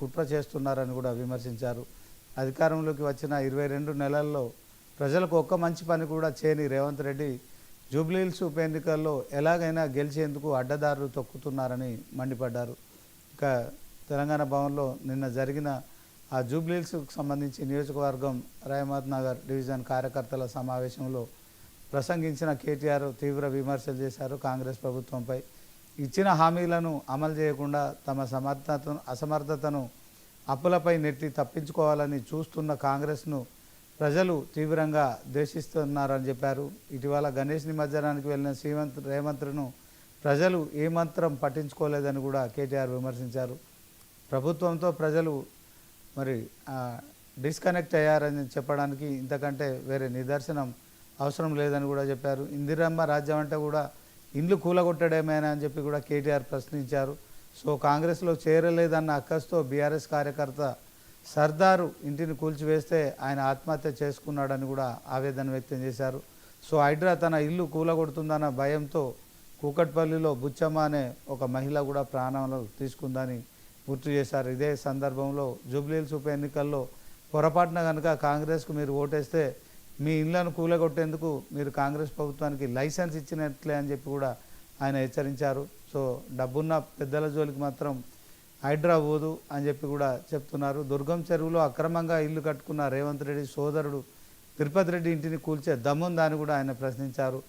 కుట్ర చేస్తున్నారని కూడా విమర్శించారు. అధికారంలోకి వచ్చిన 22 నెలల్లో ప్రజలకు ఒక్క మంచి పని కూడా చేయని రేవంత్ రెడ్డి జూబ్లీహిల్స్ ఉప ఎన్నికల్లో ఎలాగైనా గెలిచేందుకు అడ్డదారులు తొక్కుతున్నారని మండిపడ్డారు. ఇక తెలంగాణ భవన్లో నిన్న జరిగిన ఆ జూబ్లీహిల్స్కు సంబంధించి నియోజకవర్గం రహమత్ నగర్ డివిజన్ కార్యకర్తల సమావేశంలో ప్రసంగించిన కేటీఆర్ తీవ్ర విమర్శలు చేశారు కాంగ్రెస్ ప్రభుత్వంపై. ఇచ్చిన హామీలను అమలు చేయకుండా తమ అసమర్థతను అప్పులపై నెట్టి తప్పించుకోవాలని చూస్తున్న కాంగ్రెస్ను ప్రజలు తీవ్రంగా ద్వేషిస్తున్నారని చెప్పారు. ఇటీవల గణేష్ నిమజ్జనానికి వెళ్ళిన రేవంత్ను ప్రజలు ఏమాత్రం పట్టించుకోలేదని కూడా కేటీఆర్ విమర్శించారు. ప్రభుత్వంతో ప్రజలు మరి డిస్కనెక్ట్ అయ్యారని చెప్పడానికి ఇంతకంటే వేరే నిదర్శనం అవసరం లేదని కూడా చెప్పారు. ఇందిరమ్మ రాజ్యం అంటే కూడా ఇండ్లు కూలగొట్టడమేనా అని చెప్పి కూడా కేటీఆర్ ప్రశ్నించారు. సో కాంగ్రెస్లో చేరలేదన్న అక్కస్తో బీఆర్ఎస్ కార్యకర్త సర్దారు ఇంటిని కూల్చివేస్తే ఆయన ఆత్మహత్య చేసుకున్నాడని కూడా ఆవేదన వ్యక్తం చేశారు. సో హైడ్రా తన ఇల్లు కూలగొడుతుందన్న భయంతో కూకట్పల్లిలో బుచ్చమ్మ అనే ఒక మహిళ కూడా ప్రాణాలు తీసుకుందని గుర్తు చేశారు. ఇదే సందర్భంలో జూబ్లీహిల్స్ ఉప ఎన్నికల్లో పొరపాటున కనుక కాంగ్రెస్కు మీరు ఓటేస్తే మీ ఇళ్లను కూలగొట్టేందుకు మీరు కాంగ్రెస్ ప్రభుత్వానికి లైసెన్స్ ఇచ్చినట్లే అని చెప్పి కూడా ఆయన హెచ్చరించారు. సో డబ్బున్న పెద్దల జోలికి మాత్రం హైడ్రా పోదు అని చెప్పి కూడా చెప్తున్నారు. దుర్గం చెరువులో అక్రమంగా ఇల్లు కట్టుకున్న రేవంత్ రెడ్డి సోదరుడు తిరుపతి రెడ్డి ఇంటిని కూల్చే దమ్ముందా అని కూడా ఆయన ప్రశ్నించారు.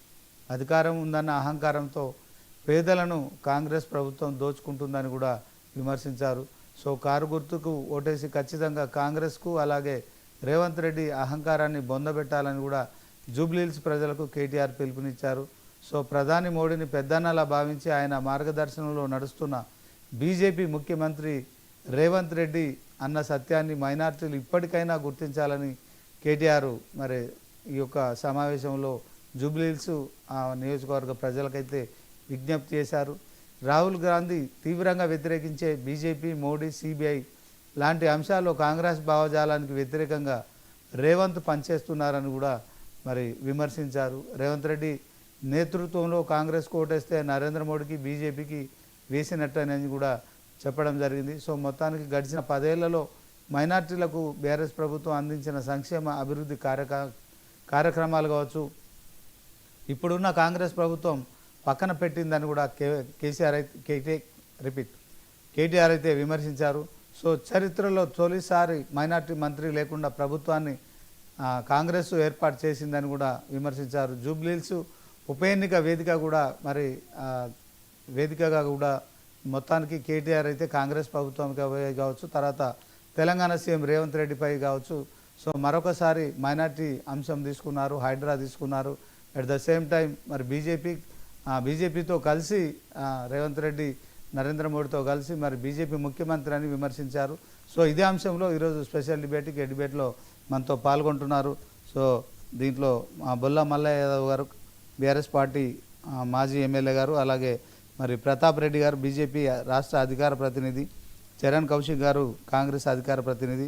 అధికారం ఉందన్న అహంకారంతో పేదలను కాంగ్రెస్ ప్రభుత్వం దోచుకుంటుందని కూడా విమర్శించారు. సో కారు గుర్తుకు ఓటేసి ఖచ్చితంగా కాంగ్రెస్కు అలాగే రేవంత్ రెడ్డి అహంకారాన్ని బొందబెట్టాలని కూడా జూబ్లీహిల్స్ ప్రజలకు కేటీఆర్ పిలుపునిచ్చారు. సో ప్రధాని మోడీని పెద్దన్నలా భావించి ఆయన మార్గదర్శనంలో నడుస్తున్న బీజేపీ ముఖ్యమంత్రి రేవంత్ రెడ్డి అన్న సత్యాన్ని మైనార్టీలు ఇప్పటికైనా గుర్తించాలని కేటీఆర్ మరి ఈ యొక్క సమావేశంలో జూబ్లీహిల్స్ నియోజకవర్గ ప్రజలకైతే విజ్ఞప్తి చేశారు. రాహుల్ గాంధీ తీవ్రంగా వ్యతిరేకించే బీజేపీ, మోడీ, సిబిఐ లాంటి అంశాల్లో కాంగ్రెస్ భావజాలానికి వ్యతిరేకంగా రేవంత్ పనిచేస్తున్నారని కూడా మరి విమర్శించారు. రేవంత్ రెడ్డి నేతృత్వంలో కాంగ్రెస్కు ఓటేస్తే నరేంద్ర మోడీకి, బీజేపీకి వేసినట్టని కూడా చెప్పడం జరిగింది. సో మొత్తానికి గడిచిన 10 ఏళ్లలో మైనార్టీలకు బీఆర్ఎస్ ప్రభుత్వం అందించిన సంక్షేమ అభివృద్ధి కార్యక్రమాలు కావచ్చు, ఇప్పుడున్న కాంగ్రెస్ ప్రభుత్వం పక్కన పెట్టిందని కూడా కేటీఆర్ అయితే విమర్శించారు. సో చరిత్రలో తొలిసారి మైనార్టీ మంత్రి లేకుండా ప్రభుత్వాన్ని కాంగ్రెస్ ఏర్పాటు చేసిందని కూడా విమర్శించారు. జూబ్లీహిల్స్ ఉప ఎన్నిక వేదికగా కూడా మొత్తానికి కేటీఆర్ అయితే కాంగ్రెస్ ప్రభుత్వంపై కావచ్చు, తర్వాత తెలంగాణ సీఎం రేవంత్ రెడ్డిపై కావచ్చు. సో మరొకసారి మైనార్టీ అంశం తీసుకున్నారు, హైడ్రా తీసుకున్నారు. అట్ ద సేమ్ టైం మరి బీజేపీతో కలిసి రేవంత్ రెడ్డి నరేంద్ర మోడీతో కలిసి మరి బీజేపీ ముఖ్యమంత్రి అని విమర్శించారు. సో ఇదే అంశంలో ఈరోజు స్పెషల్ డిబేట్లో మనతో పాల్గొంటున్నారు. సో దీంట్లో బొల్లా మల్లయ్య యాదవ్ గారు బీఆర్ఎస్ పార్టీ మాజీ ఎమ్మెల్యే గారు, అలాగే మరి ప్రతాప్ రెడ్డి గారు బీజేపీ రాష్ట్ర అధికార ప్రతినిధి, చరణ్ కౌశిక్ గారు కాంగ్రెస్ అధికార ప్రతినిధి,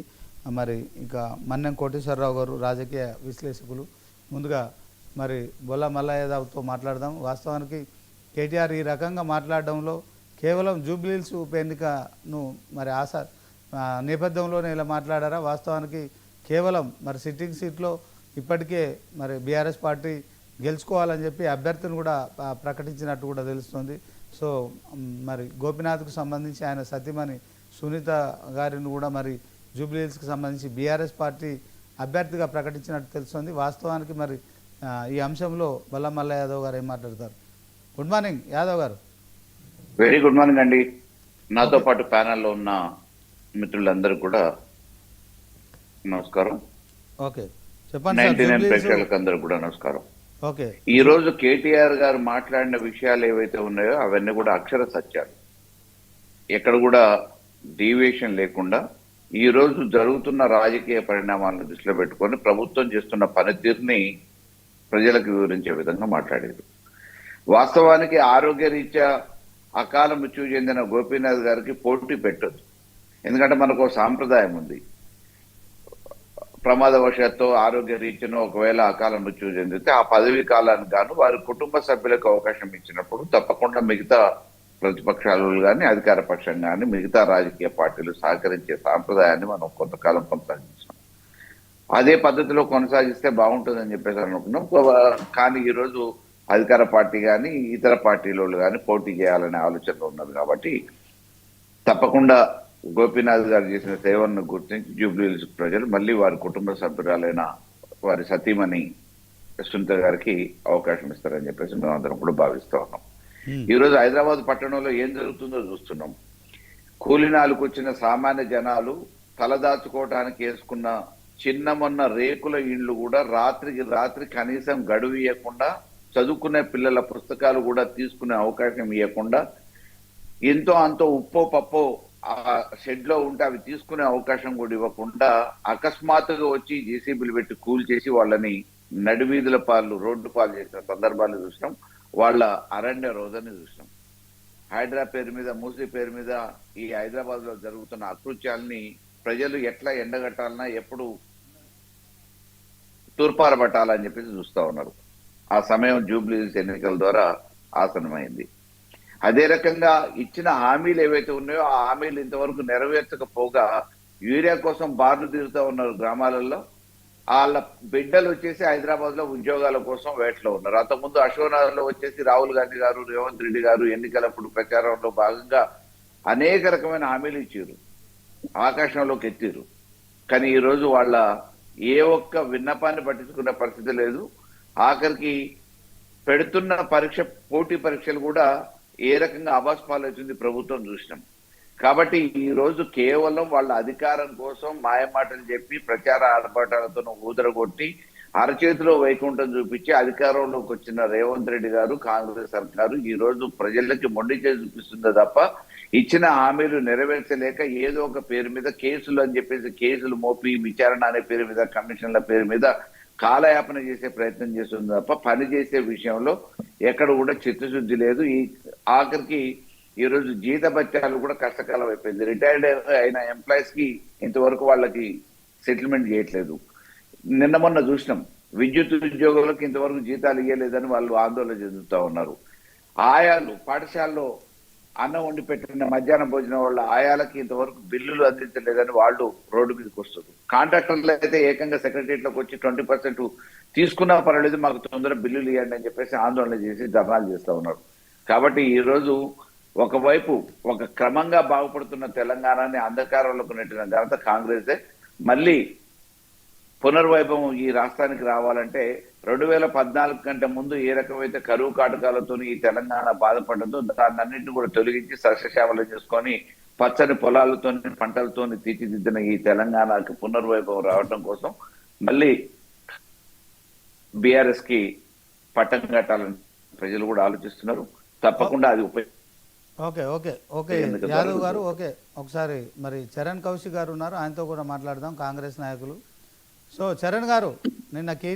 మరి ఇంకా మన్నెం కోటేశ్వరరావు గారు రాజకీయ విశ్లేషకులు. ముందుగా మరి బొల్లా మల్లయ్య యాదవ్తో మాట్లాడదాం. వాస్తవానికి కేటీఆర్ ఈ రకంగా మాట్లాడడంలో కేవలం జూబ్లీహిల్స్ ఉప ఎన్నికను మరి నేపథ్యంలోనే ఇలా మాట్లాడారా? వాస్తవానికి కేవలం మరి సిట్టింగ్ సీట్లో ఇప్పటికే మరి బీఆర్ఎస్ పార్టీ గెలుచుకోవాలని చెప్పి అభ్యర్థిని కూడా ప్రకటించినట్టు కూడా తెలుస్తుంది. సో మరి గోపీనాథ్కు సంబంధించి ఆయన సతీమణి సునీత గారిని కూడా మరి జూబ్లీహిల్స్కి సంబంధించి బీఆర్ఎస్ పార్టీ అభ్యర్థిగా ప్రకటించినట్టు తెలుస్తుంది. వాస్తవానికి మరి ఈ అంశంలో బొల్లా మల్లయ్య యాదవ్ గారు ఏం మాట్లాడతారు? గుడ్ మార్నింగ్ యాదవ్ గారు. వెరీ గుడ్ మార్నింగ్ అండి. నాతో పాటు ప్యానెల్లో ఉన్న మిత్రులందరూ కూడా నమస్కారం. ఓకే చెప్పండి. ప్రేక్షకులందరూ కూడా నమస్కారం. ఓకే, ఈ రోజు కేటీఆర్ గారు మాట్లాడిన విషయాలు ఏవైతే ఉన్నాయో అవన్నీ కూడా అక్షర సత్యాలు, ఎక్కడ కూడా డీవియేషన్ లేకుండా ఈ రోజు జరుగుతున్న రాజకీయ పరిణామాలను దృష్టిలో పెట్టుకొని ప్రభుత్వం చేస్తున్న పనితీరుని ప్రజలకు వివరించే విధంగా మాట్లాడారు. వాస్తవానికి ఆరోగ్య రీత్యా అకాల మృత్యు చెందిన గోపీనాథ్ గారికి పోటీ పెట్టదు. ఎందుకంటే మనకు సాంప్రదాయం ఉంది, ప్రమాదవశాత్తు ఆరోగ్య రీత్యను ఒకవేళ అకాల మృత్యు చెందితే ఆ పదవీ కాలానికి గాను వారి కుటుంబ సభ్యులకు అవకాశం ఇచ్చినప్పుడు తప్పకుండా మిగతా ప్రతిపక్షాలు కానీ అధికార పక్షం కానీ మిగతా రాజకీయ పార్టీలు సహకరించే సాంప్రదాయాన్ని మనం కొంతకాలం కొనసాగించాం. అదే పద్ధతిలో కొనసాగిస్తే బాగుంటుందని చెప్పేసి అనుకున్నాం. కానీ ఈరోజు అధికార పార్టీ కానీ ఇతర పార్టీలు కానీ పోటీ చేయాలనే ఆలోచనలో ఉన్నారు. కాబట్టి తప్పకుండా గోపీనాథ్ గారు చేసిన సేవలను గుర్తించి జూబ్లీహిల్స్ ప్రజలు మళ్ళీ వారి కుటుంబ సభ్యురాలైన వారి సతీమణి సునీత గారికి అవకాశం ఇస్తారని చెప్పేసి మేమందరం కూడా భావిస్తూ ఉన్నాం. ఈ రోజు హైదరాబాద్ పట్టణంలో ఏం జరుగుతుందో చూస్తున్నాం. కూలినాలకు వచ్చిన సామాన్య జనాలు తలదాచుకోవడానికి వేసుకున్న చిన్న మొన్న రేకుల ఇండ్లు కూడా రాత్రికి రాత్రి కనీసం గడువు ఇవ్వకుండా, చదువుకునే పిల్లల పుస్తకాలు కూడా తీసుకునే అవకాశం ఇవ్వకుండా, ఎంతో అంతో ఉప్పో పప్పో ఆ షెడ్ లో ఉంటే అవి తీసుకునే అవకాశం కూడా ఇవ్వకుండా అకస్మాత్తుగా వచ్చి జేసీబీలు పెట్టి కూల్చేసి వాళ్ళని నడివీధుల పాలు రోడ్డు పాలు చేసిన సందర్భాలు చూసినాం. వాళ్ళ అరణ్య రోజని చూసినాం. హైడ్రా పేరు మీద, మూసీ పేరు మీద ఈ హైదరాబాద్ లో జరుగుతున్న అకృత్యాలని ప్రజలు ఎట్లా ఎండగట్టాలన్నా, ఎప్పుడు తూర్పారబట్టాలని చెప్పేసి చూస్తా ఉన్నారు. ఆ సమయం జూబ్లీహిల్స్ ఎన్నికల ద్వారా ఆసనమైంది. అదే రకంగా ఇచ్చిన హామీలు ఏవైతే ఉన్నాయో ఆ హామీలు ఇంతవరకు నెరవేర్చకపోగా యూరియా కోసం బార్లు తిరుగుతూ ఉన్నారు గ్రామాలలో. వాళ్ళ బిడ్డలు వచ్చేసి హైదరాబాద్ లో ఉద్యోగాల కోసం వేటలో ఉన్నారు. అంతకుముందు అశోక్నగర్ లో వచ్చేసి రాహుల్ గాంధీ గారు, రేవంత్ రెడ్డి గారు ఎన్నికలప్పుడు ప్రచారంలో భాగంగా అనేక రకమైన హామీలు ఇచ్చారు, ఆకాశంలోకి ఎత్తిరు. కానీ ఈ రోజు వాళ్ళ ఏ ఒక్క విన్నపాన్ని పట్టించుకునే పరిస్థితి లేదు. ఆఖరికి పెడుతున్న పోటీ పరీక్షలు కూడా ఏ రకంగా అబాస్పాలవుతుంది ప్రభుత్వం చూసినాం. కాబట్టి ఈ రోజు కేవలం వాళ్ళ అధికారం కోసం మాయమాటలు చెప్పి ప్రచార ఆర్భాటాలతో ఊదరగొట్టి అరచేతిలో వైకుంఠం చూపించి అధికారంలోకి వచ్చిన రేవంత్ రెడ్డి గారు, కాంగ్రెస్ సర్కారు ఈ రోజు ప్రజలకి మొండి చేసి చూపిస్తుందే తప్ప ఇచ్చిన హామీలు నెరవేర్చలేక ఏదో ఒక పేరు మీద కేసులు అని చెప్పేసి కేసులు మోపి విచారణ అనే పేరు మీద, కమిషన్ల పేరు మీద కాలయాపన చేసే ప్రయత్నం చేస్తుంది తప్ప పని చేసే విషయంలో ఎక్కడ కూడా చిత్తశుద్ధి లేదు. ఈ ఆఖరికి ఈ రోజు జీతభత్యాలు కూడా కష్టకాలం అయిపోయింది. రిటైర్డ్ అయిన ఎంప్లాయీస్ కి ఇంతవరకు వాళ్ళకి సెటిల్మెంట్ చేయట్లేదు. నిన్న మొన్న చూసినాం, విద్యుత్ ఉద్యోగులకు ఇంతవరకు జీతాలు ఇవ్వలేదని వాళ్ళు ఆందోళన చెందుతూ ఉన్నారు. ఆయాలు పాఠశాలలో అన్నం వండి పెట్టిన మధ్యాహ్న భోజనం వాళ్ళ ఆయాలకి ఇంతవరకు బిల్లులు అందించలేదని వాళ్ళు రోడ్డు మీదకి వస్తారు. కాంట్రాక్టర్లు అయితే ఏకంగా సెక్రటరియట్లోకి వచ్చి 20% తీసుకున్నా పర్వాలేదు, మాకు తొందర బిల్లులు ఇవ్వండి అని చెప్పేసి ఆందోళన చేసి ధర్నాలు చేస్తూ ఉన్నారు. కాబట్టి ఈ రోజు ఒకవైపు ఒక క్రమంగా బాగుపడుతున్న తెలంగాణని అంధకారంలోకి నెట్టిన ఘనత కాంగ్రెసే. మళ్ళీ పునర్వైభవం ఈ రాష్ట్రానికి రావాలంటే 2014 కంటే ముందు ఏ రకమైతే కరువు కాటకాలతో ఈ తెలంగాణ బాధపడదో దాన్ని అన్నింటినీ కూడా తొలగించి సస్యశ్యామలం చేసుకొని పచ్చని పొలాలతో పంటలతో తీర్చిదిద్దిన ఈ తెలంగాణకి పునర్వైభవం రావడం కోసం మళ్ళీ బీఆర్ఎస్ కి పట్టం కట్టాలని ప్రజలు కూడా ఆలోచిస్తున్నారు. తప్పకుండా అది ఓకే ఓకే ఓకే యాదవ్ గారు, ఓకే ఒకసారి మరి చరణ్ కౌశిక్ గారు ఉన్నారు, ఆయనతో కూడా మాట్లాడదాం, కాంగ్రెస్ నాయకులు. సో చరణ్ గారు, నిన్న